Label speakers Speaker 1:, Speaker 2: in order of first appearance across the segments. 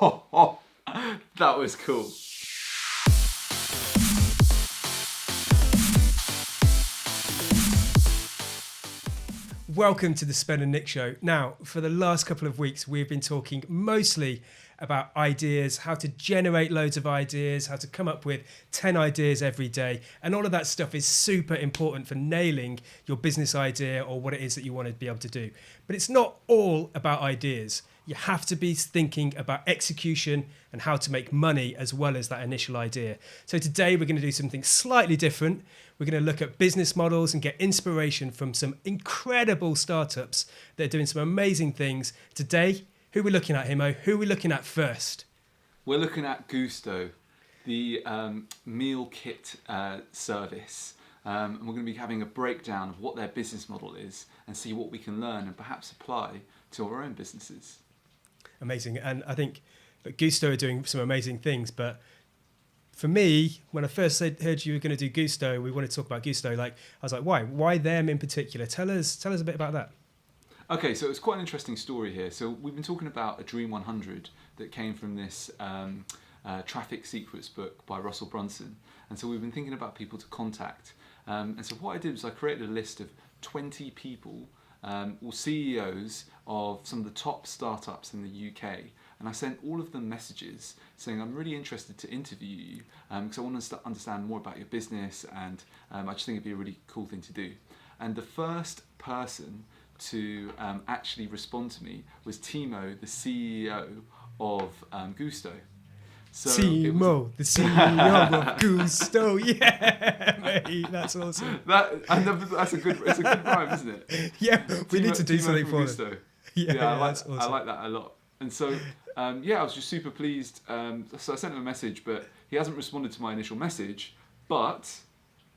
Speaker 1: That was cool.
Speaker 2: Welcome to the Spen and Nick Show. Now, for the last couple of weeks, we've been talking mostly about ideas, how to generate loads of ideas, how to come up with 10 ideas every day. And all of that stuff is super important for nailing your business idea or what it is that you want to be able to do. But it's not all about ideas. You have to be thinking about execution and how to make money as well as that initial idea. So today we're going to do something slightly different. We're going to look at business models and get inspiration from some incredible startups that are doing some amazing things. Today, who are we looking at, Himo? Who are we looking at first?
Speaker 1: We're looking at Gousto, the meal kit service. And we're going to be having a breakdown of what their business model is and see what we can learn and perhaps apply to our own businesses.
Speaker 2: Amazing. And I think that Gousto are doing some amazing things, but for me, when I first heard you were going to do Gousto, we wanted to talk about Gousto. I was like, why? Why them in particular? Tell us a bit about that.
Speaker 1: Okay, so it's quite an interesting story here. So we've been talking about a Dream 100 that came from this Traffic Secrets book by Russell Brunson. And so we've been thinking about people to contact. And so what I did was I created a list of 20 people or CEOs of some of the top startups in the UK. And I sent all of them messages saying, I'm really interested to interview you because I want to understand more about your business, and I just think it'd be a really cool thing to do. And the first person to actually respond to me was Timo, the CEO of Gousto.
Speaker 2: So Timo, the CEO of Gousto. Yeah, mate, that's awesome.
Speaker 1: That's a good rhyme, isn't it?
Speaker 2: Yeah, we need to do something for
Speaker 1: Gousto.
Speaker 2: them.
Speaker 1: Yeah,
Speaker 2: awesome.
Speaker 1: I like that a lot. And so, I was just super pleased. So I sent him a message, but he hasn't responded to my initial message. But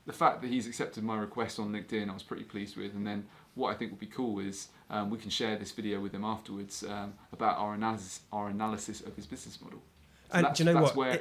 Speaker 1: the fact that he's accepted my request on LinkedIn, I was pretty pleased with. And then what I think would be cool is we can share this video with him afterwards about our analysis of his business model. So
Speaker 2: and do you know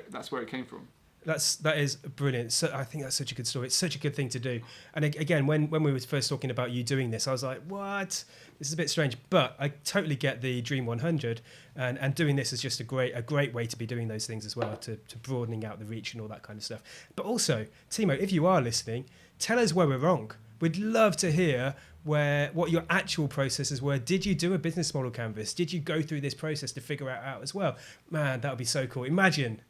Speaker 1: that's where it came from.
Speaker 2: That is brilliant. So I think that's such a good story. It's such a good thing to do. And again, when we were first talking about you doing this, I was like, what? This is a bit strange. But I totally get the Dream 100, and doing this is just a great way to be doing those things as well, to broadening out the reach and all that kind of stuff. But also, Timo, if you are listening, tell us where we're wrong. We'd love to hear what your actual processes were. Did you do a business model canvas? Did you go through this process to figure it out as well? Man, that would be so cool. Imagine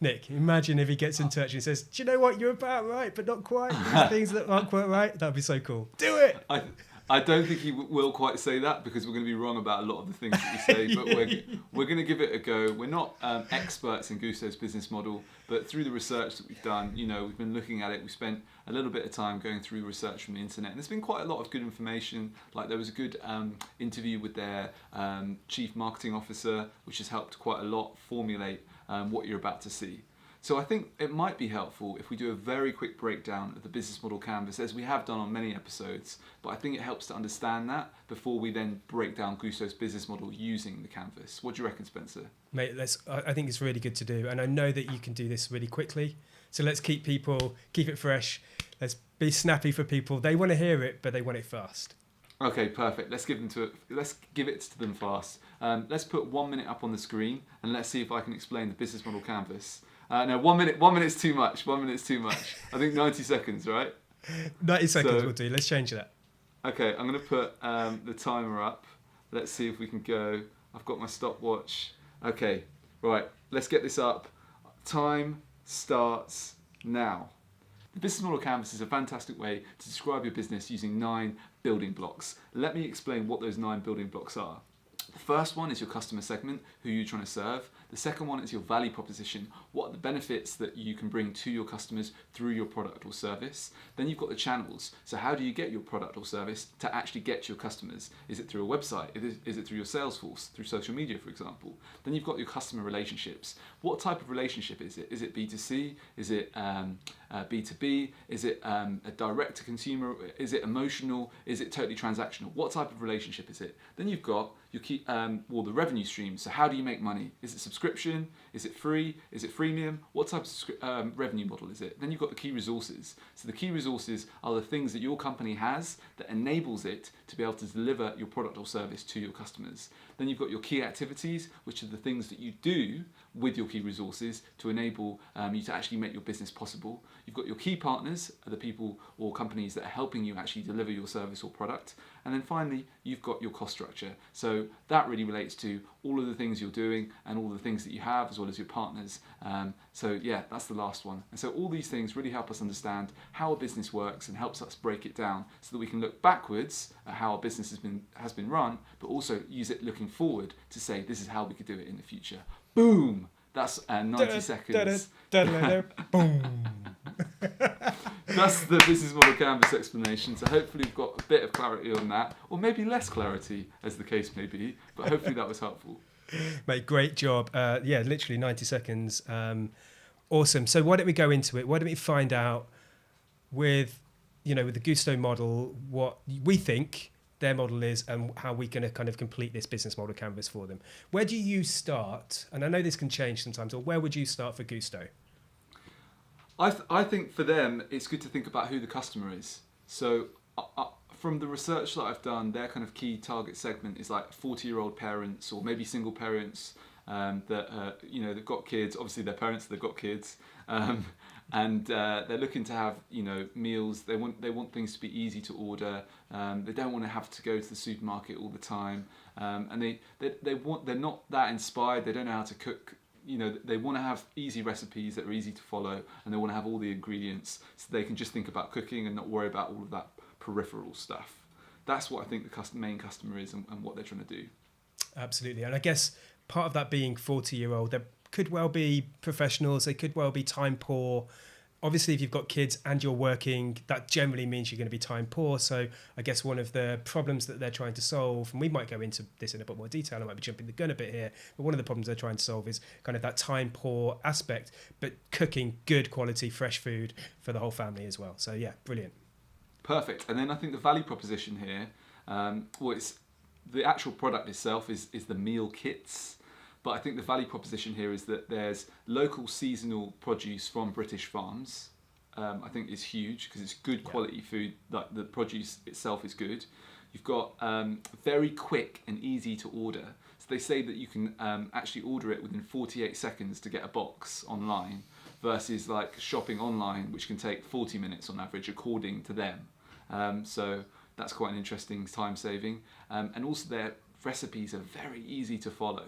Speaker 2: if he gets in touch and says, do you know what, you're about right, but not quite. There's things that aren't quite right. That'd be so cool. Do it!
Speaker 1: I don't think he will quite say that because we're going to be wrong about a lot of the things that we say, but we're going to give it a go. We're not experts in Gousto's business model, but through the research that we've done, we've been looking at it. We spent a little bit of time going through research from the internet, and there's been quite a lot of good information. Like there was a good interview with their chief marketing officer, which has helped quite a lot formulate what you're about to see. So I think it might be helpful if we do a very quick breakdown of the business model canvas, as we have done on many episodes, but I think it helps to understand that before we then break down Gousto's business model using the canvas. What do you reckon, Spencer?
Speaker 2: Mate, I think it's really good to do, and I know that you can do this really quickly. So let's keep it fresh. Let's be snappy for people. They want to hear it, but they want it fast.
Speaker 1: Okay, perfect. Let's give it to them fast. Let's put 1 minute up on the screen, and let's see if I can explain the business model canvas. No, 1 minute. 1 minute's too much. 1 minute's too much. I think 90 seconds, right?
Speaker 2: 90 seconds will do. Let's change that.
Speaker 1: Okay, I'm going to put the timer up. Let's see if we can go. I've got my stopwatch. Okay, right. Let's get this up. Time starts now. The business model canvas is a fantastic way to describe your business using 9 building blocks. Let me explain what those 9 building blocks are. The first one is your customer segment, who you're trying to serve. The second one is your value proposition. What are the benefits that you can bring to your customers through your product or service? Then you've got the channels. So how do you get your product or service to actually get to your customers? Is it through a website? Is it through your sales force? Through social media, for example? Then you've got your customer relationships. What type of relationship is it? Is it B2C? Is it B2B? Is it a direct to consumer? Is it emotional? Is it totally transactional? What type of relationship is it? Then you've got your key, the revenue streams. So how do you make money? Is it subscription? Is it free? Is it freemium? What type of revenue model is it? Then you've got the key resources. So the key resources are the things that your company has that enables it to be able to deliver your product or service to your customers. Then you've got your key activities, which are the things that you do with your key resources to enable you to actually make your business possible. You've got your key partners, are the people or companies that are helping you actually deliver your service or product. And then finally, you've got your cost structure. So that really relates to all of the things you're doing and all the things that you have, as well as your partners. So yeah, that's the last one. And so all these things really help us understand how a business works and helps us break it down so that we can look backwards at how a business has been run, but also use it looking forward to say this is how we could do it in the future. Boom! That's 90 seconds.
Speaker 2: Boom.
Speaker 1: That's the business model canvas explanation. So hopefully we've got a bit of clarity on that, or maybe less clarity, as the case may be. But hopefully that was helpful.
Speaker 2: Mate, great job. Yeah, literally 90 seconds. Awesome. So why don't we go into it? Why don't we find out with the Gousto model what we think their model is and how we're going to kind of complete this business model canvas for them. Where do you start? And I know this can change sometimes, or where would you start for Gousto?
Speaker 1: I think for them, it's good to think about who the customer is. So from the research that I've done, their kind of key target segment is like 40-year-old parents or maybe single parents that they've got kids. Obviously, they're parents, they've got kids, and they're looking to have meals. They want things to be easy to order. They don't want to have to go to the supermarket all the time, and they're not that inspired. They don't know how to cook. They want to have easy recipes that are easy to follow, and they want to have all the ingredients so they can just think about cooking and not worry about all of that peripheral stuff. That's what I think the main customer is and what they're trying to do.
Speaker 2: Absolutely. And I guess part of that being 40-year-old, there could well be professionals, they could well be time poor. Obviously, if you've got kids and you're working, that generally means you're going to be time poor. So I guess one of the problems that they're trying to solve, and we might go into this in a bit more detail, I might be jumping the gun a bit here, but one of the problems they're trying to solve is kind of that time poor aspect, but cooking good quality, fresh food for the whole family as well. So yeah, brilliant.
Speaker 1: Perfect. And then I think the value proposition here, it's the actual product itself is the meal kits. But I think the value proposition here is that there's local seasonal produce from British farms. I think is huge because it's good quality food. Like the produce itself is good. You've got very quick and easy to order. So they say that you can actually order it within 48 seconds to get a box online versus like shopping online, which can take 40 minutes on average according to them. So that's quite an interesting time saving. And also their recipes are very easy to follow.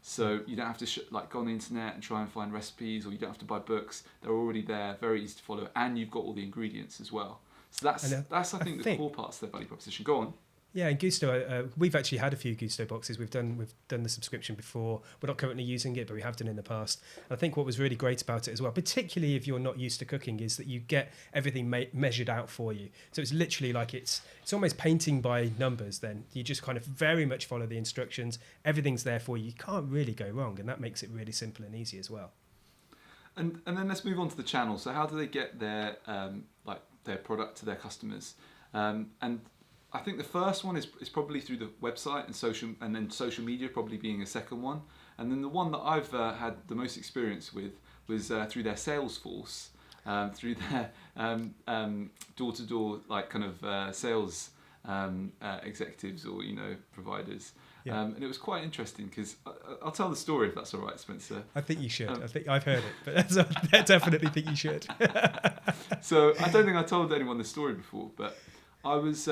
Speaker 1: So you don't have to go on the internet and try and find recipes, or you don't have to buy books. They're already there, very easy to follow, and you've got all the ingredients as well. So that's I think the core parts of their value proposition. Go on.
Speaker 2: Yeah, and Gousto, we've actually had a few Gousto boxes. We've done the subscription before. We're not currently using it, but we have done in the past. And I think what was really great about it as well, particularly if you're not used to cooking, is that you get everything measured out for you. So it's literally like it's almost painting by numbers. Then you just kind of very much follow the instructions. Everything's there for you. You can't really go wrong, and that makes it really simple and easy as well.
Speaker 1: And then let's move on to the channel. So how do they get their their product to their customers? And I think the first one is probably through the website and then social media probably being a second one. And then the one that I've had the most experience with was through their sales force, through their door-to-door sales executives or providers. Yeah. And it was quite interesting because I'll tell the story if that's all right, Spencer.
Speaker 2: I think you should. I think I've heard it, but I definitely think you should.
Speaker 1: So I don't think I told anyone this story before, but I was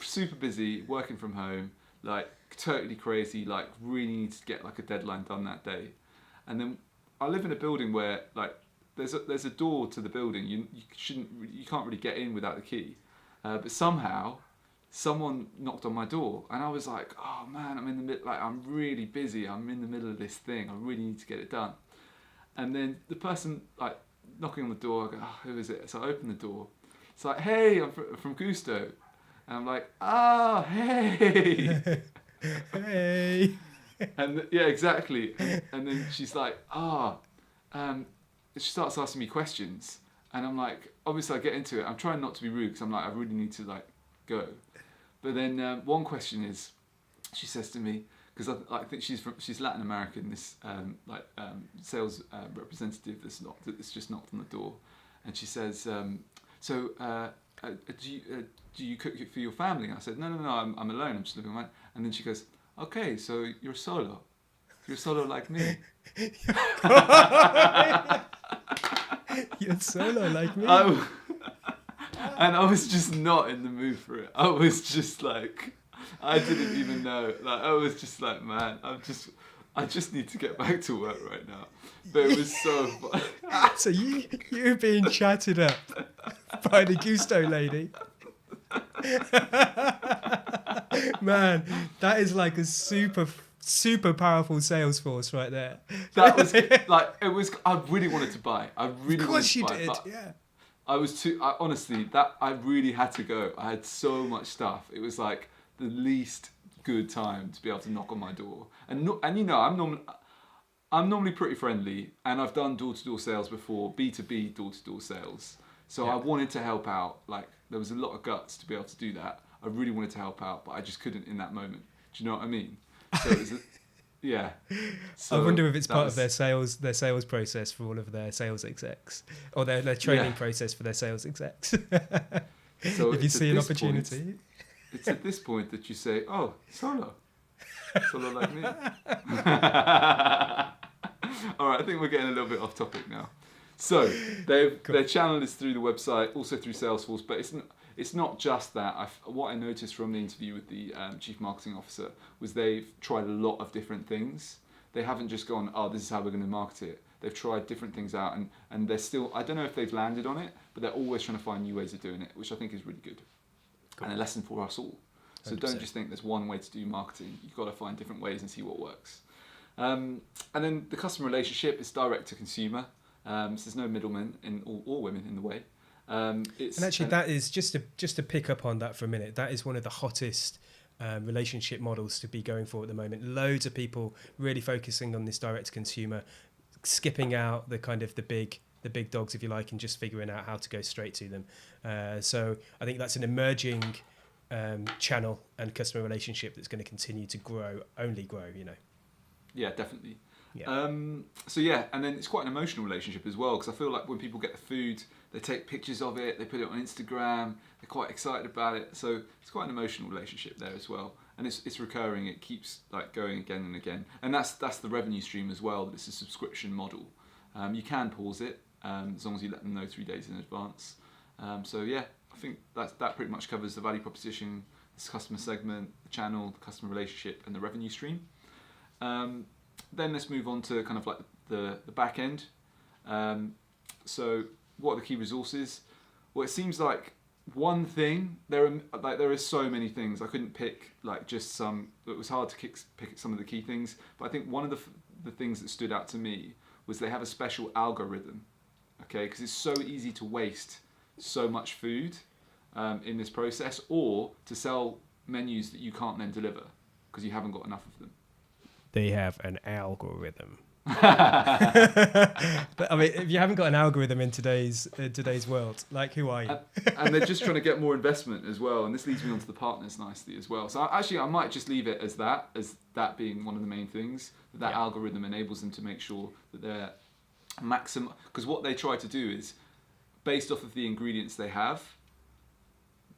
Speaker 1: super busy working from home, like totally crazy, like really need to get like a deadline done that day. And then I live in a building where like there's a door to the building. You can't really get in without the key. But somehow someone knocked on my door, and I was like, oh man, I'm in the middle. Like I'm really busy. I'm in the middle of this thing. I really need to get it done. And then the person like knocking on the door, I go, oh, who is it? So I open the door. It's like, hey, I'm from Gousto. And I'm like, oh, hey.
Speaker 2: Hey.
Speaker 1: And yeah, exactly. And then she's like, she starts asking me questions. And I'm like, obviously I get into it. I'm trying not to be rude because I'm like, I really need to like go. But then one question is, she says to me, because I think she's Latin American, this sales representative that's just knocked on the door, and she says, do you cook it for your family? And I said, no, I'm alone. I'm just living my. And then she goes, okay, so you're solo. You're solo like me.
Speaker 2: You're solo like me.
Speaker 1: And I was just not in the mood for it. I was just like, I didn't even know. Like, I was just like, man, I just need to get back to work right now. But it was so fun.
Speaker 2: So you're being chatted up by the Gousto lady. Man, that is like a super powerful sales force right there.
Speaker 1: That was like, it was. I really wanted to buy. I really
Speaker 2: of course
Speaker 1: wanted to
Speaker 2: you
Speaker 1: buy.
Speaker 2: did. Yeah.
Speaker 1: I was too. Honestly, that I really had to go. I had so much stuff. It was like the least good time to be able to knock on my door. And you know, I'm normally pretty friendly, and I've done door-to-door sales before, B2B door-to-door sales. So
Speaker 2: Yeah.
Speaker 1: I wanted to help out. Like, there was a lot of guts to be able to do that. I really wanted to help out, but I just couldn't in that moment. Do you know what I mean? So it was, yeah. So
Speaker 2: I wonder if it's part of their sales process for all of their sales execs, or their training process for their sales execs.
Speaker 1: So
Speaker 2: if you see an opportunity.
Speaker 1: It's at this point that you say, oh, solo like me. All right, I think we're getting a little bit off topic now. So their channel is through the website, also through Salesforce, but it's not just that. What I noticed from the interview with the chief marketing officer was they've tried a lot of different things. They haven't just gone, oh, this is how we're going to market it. They've tried different things out, and they're still, I don't know if they've landed on it, but they're always trying to find new ways of doing it, which I think is really good. And a lesson for us all. So
Speaker 2: 100%.
Speaker 1: Don't just think there's one way to do marketing. You've got to find different ways and see what works. And then the customer relationship is direct to consumer. So there's no middlemen or women in the way.
Speaker 2: And actually, that is just to pick up on that for a minute. That is one of the hottest relationship models to be going for at the moment. Loads of people really focusing on this direct to consumer, skipping out the kind of the big dogs, if you like, and just figuring out how to go straight to them. So I think that's an emerging channel and customer relationship that's going to continue to only grow. You know.
Speaker 1: Yeah, definitely.
Speaker 2: Yeah.
Speaker 1: And then it's quite an emotional relationship as well, because I feel like when people get the food, they take pictures of it, they put it on Instagram, they're quite excited about it. So it's quite an emotional relationship there as well, and it's recurring. It keeps like going again and again, and that's the revenue stream as well. It's a subscription model. You can pause it as long as you let them know 3 days in advance. I think that pretty much covers the value proposition, this customer segment, the channel, the customer relationship, and the revenue stream. Then let's move on to kind of like the back end. So what are the key resources? Well, it seems like one thing, there are so many things. I couldn't pick like just some. It was hard to pick some of the key things, but I think one of the things that stood out to me was they have a special algorithm. Okay, because it's so easy to waste so much food in this process, or to sell menus that you can't then deliver because you haven't got enough of them.
Speaker 2: They have an algorithm. But I mean, if you haven't got an algorithm in today's world, like, who are you?
Speaker 1: And they're just trying to get more investment as well. And this leads me on to the partners nicely as well. So I might just leave it as that being one of the main things. That algorithm enables them to make sure that they're maximum. Because what they try to do is, based off of the ingredients they have,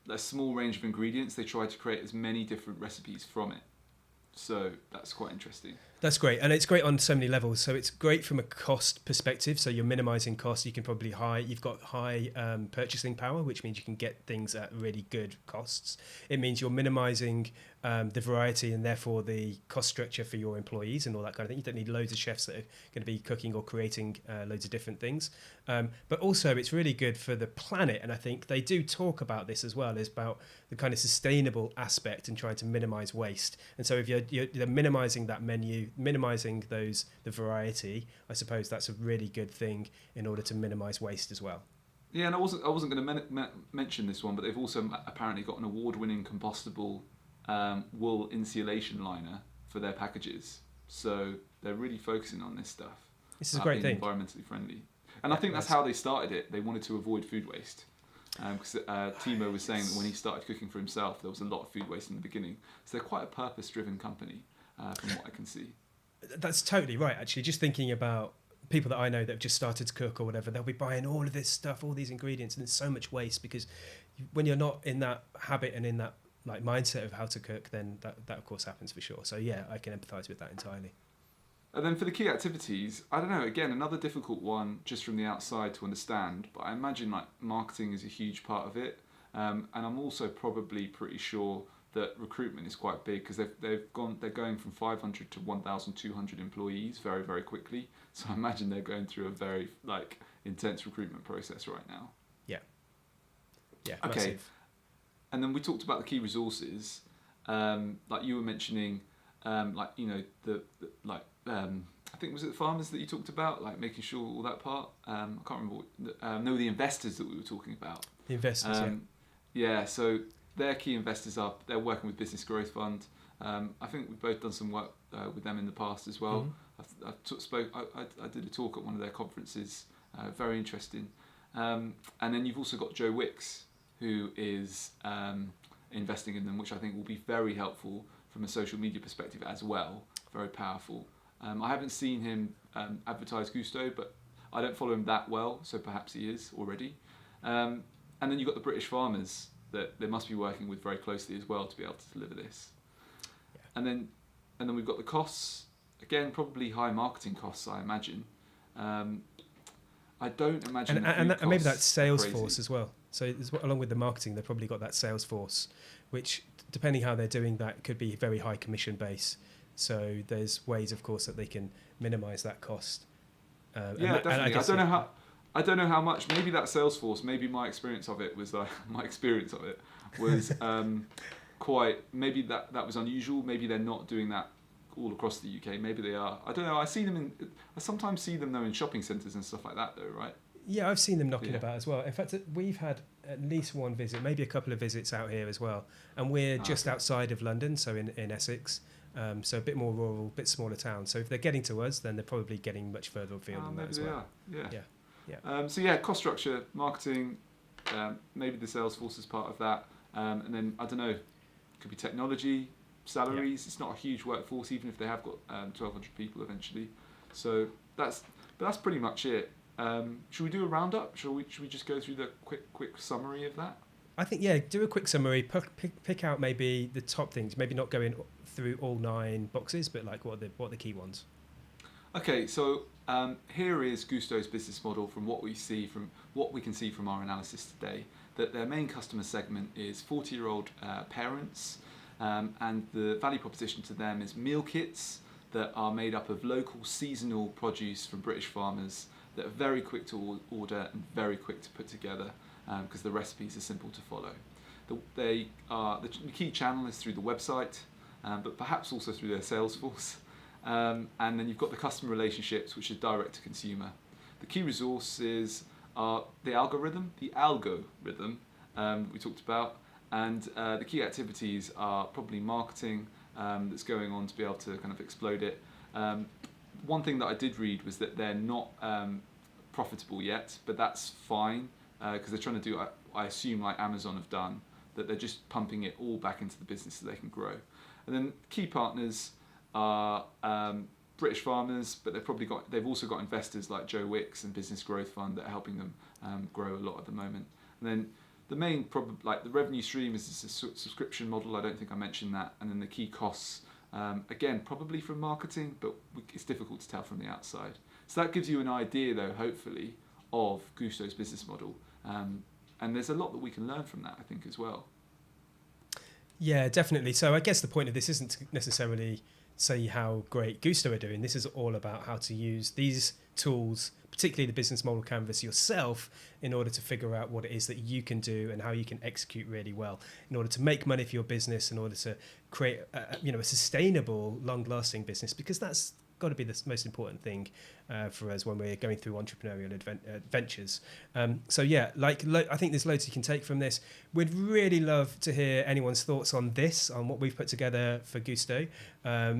Speaker 1: a small range of ingredients, they try to create as many different recipes from it. So that's quite interesting.
Speaker 2: That's great, and it's great on so many levels. So it's great from a cost perspective. So you're minimizing costs. You can probably you've got high purchasing power, which means you can get things at really good costs. It means you're minimizing the variety and therefore the cost structure for your employees and all that kind of thing. You don't need loads of chefs that are going to be cooking or creating loads of different things. But also it's really good for the planet, and I think they do talk about this as well, is about the kind of sustainable aspect and trying to minimize waste. And so if you're minimizing that menu, minimizing the variety, I suppose that's a really good thing in order to minimize waste as well.
Speaker 1: Yeah, and I wasn't going to mention this one, but they've also apparently got an award-winning compostable wool insulation liner for their packages. So they're really focusing on this stuff.
Speaker 2: This is a great thing.
Speaker 1: Environmentally friendly. And I think that's how they started it. They wanted to avoid food waste. Because Timo was saying that when he started cooking for himself, there was a lot of food waste in the beginning. So they're quite a purpose-driven company, from what I can see.
Speaker 2: That's totally right, actually. Just thinking about people that I know that have just started to cook or whatever, they'll be buying all of this stuff, all these ingredients, and there's so much waste because when you're not in that habit and in that like mindset of how to cook, then that of course happens for sure. So yeah, I can empathise with that entirely.
Speaker 1: And then for the key activities, I don't know, again, another difficult one just from the outside to understand, but I imagine like marketing is a huge part of it. And I'm also probably pretty sure that recruitment is quite big because they're going from 500 to 1,200 employees very, very quickly. So I imagine they're going through a very like intense recruitment process right now.
Speaker 2: Yeah.
Speaker 1: Okay.
Speaker 2: Massive.
Speaker 1: And then we talked about the key resources, like you were mentioning, like you know I think was it the farmers that you talked about, like making sure all that part. I can't remember. The investors that we were talking about.
Speaker 2: The investors.
Speaker 1: Yeah. So their key investors they're working with Business Growth Fund. I think we've both done some work with them in the past as well.
Speaker 2: Mm-hmm.
Speaker 1: I did a talk at one of their conferences. Very interesting. And then you've also got Joe Wicks, who is investing in them, which I think will be very helpful from a social media perspective as well. Very powerful. I haven't seen him advertise Gousto, but I don't follow him that well, so perhaps he is already. And then you've got the British farmers that they must be working with very closely as well to be able to deliver this. Yeah. And then we've got the costs. Again, probably high marketing costs, I imagine. I don't imagine.
Speaker 2: And maybe that's sales force as well. So along with the marketing, they've probably got that sales force, which, depending how they're doing that, could be very high commission base. So there's ways, of course, that they can minimise that cost.
Speaker 1: Definitely. I don't know how much. Maybe that sales force. Maybe my experience of it was quite. Maybe that was unusual. Maybe they're not doing that all across the UK. Maybe they are. I don't know. I sometimes see them though in shopping centres and stuff like that though, right?
Speaker 2: Yeah, I've seen them knocking about as well. In fact, we've had at least one visit, maybe a couple of visits out here as well. And we're just outside of London, so in Essex. So a bit more rural, a bit smaller town. So if they're getting to us, then they're probably getting much further afield than that as well.
Speaker 1: Yeah. Cost structure, marketing, maybe the sales force is part of that. And then, I don't know, it could be technology, salaries. It's not a huge workforce, even if they have got 1,200 people eventually. So that's pretty much it. Should we do a roundup? Should we just go through the quick summary of that?
Speaker 2: I think, do a quick summary, pick out maybe the top things, maybe not going through all 9 boxes, but like what are the key ones?
Speaker 1: Okay, so here is Gousto's business model from what we can see from our analysis today, that their main customer segment is 40-year-old parents, and the value proposition to them is meal kits that are made up of local seasonal produce from British farmers that are very quick to order and very quick to put together, because the recipes are simple to follow. The key channel is through the website, but perhaps also through their sales force. And then you've got the customer relationships, which is direct to consumer. The key resources are the algo rhythm we talked about, and the key activities are probably marketing that's going on to be able to kind of explode it. One thing that I did read was that they're not profitable yet, but that's fine because they're trying to do, I assume, like Amazon have done, that they're just pumping it all back into the business so they can grow. And then key partners are British farmers, but they've also got investors like Joe Wicks and Business Growth Fund that are helping them grow a lot at the moment. And then the main the revenue stream is a subscription model. I don't think I mentioned that. And then the key costs, again, probably from marketing, but it's difficult to tell from the outside. So that gives you an idea, though, hopefully, of Gousto's business model. And there's a lot that we can learn from that, I think, as well.
Speaker 2: Yeah, definitely. So I guess the point of this isn't to necessarily say how great Gousto are doing. This is all about how to use these tools, particularly the business model canvas, yourself, in order to figure out what it is that you can do and how you can execute really well in order to make money for your business, in order to create a sustainable, long-lasting business, because that's got to be the most important thing for us when we're going through entrepreneurial ventures. So yeah, I think there's loads you can take from this. We'd really love to hear anyone's thoughts on this, on what we've put together for Gousto.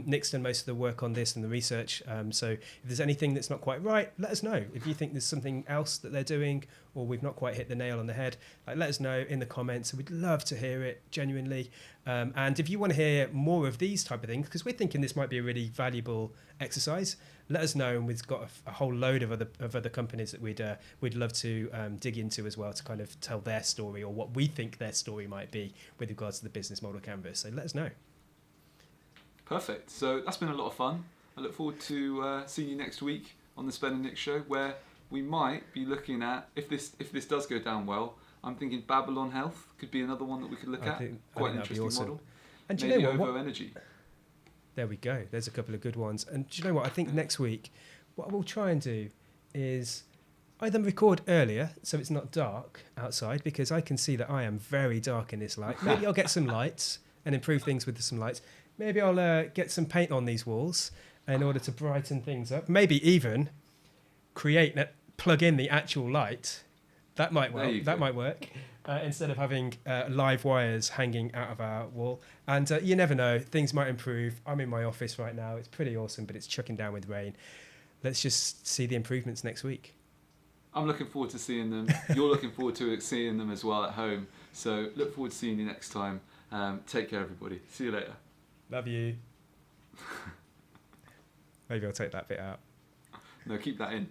Speaker 2: Nick's done most of the work on this and the research. So if there's anything that's not quite right, let us know. If you think there's something else that they're doing or we've not quite hit the nail on the head, let us know in the comments. We'd love to hear it genuinely. And if you want to hear more of these type of things, because we're thinking this might be a really valuable exercise, let us know, and we've got a whole load of other companies that we'd love to dig into as well, to kind of tell their story or what we think their story might be with regards to the business model canvas. So let us know.
Speaker 1: Perfect. So that's been a lot of fun. I look forward to seeing you next week on the Spen and Nick show, where we might be looking at, if this does go down well, I'm thinking Babylon Health could be another one that we could look at. Quite an interesting
Speaker 2: awesome
Speaker 1: model.
Speaker 2: And do
Speaker 1: maybe
Speaker 2: you know
Speaker 1: OVO Energy.
Speaker 2: There we go. There's a couple of good ones. And do you know what? I think next week, what I will try and do is either record earlier so it's not dark outside, because I can see that I am very dark in this light. Maybe I'll get some lights and improve things with some lights. Maybe I'll get some paint on these walls in order to brighten things up. Maybe even plug in the actual light. That might work. Instead of having live wires hanging out of our wall. And you never know, things might improve. I'm in my office right now. It's pretty awesome, but it's chucking down with rain. Let's just see the improvements next week.
Speaker 1: I'm looking forward to seeing them. You're looking forward to seeing them as well at home. So look forward to seeing you next time. Take care, everybody. See you later.
Speaker 2: Love you. Maybe I'll take that bit out.
Speaker 1: No, keep that in.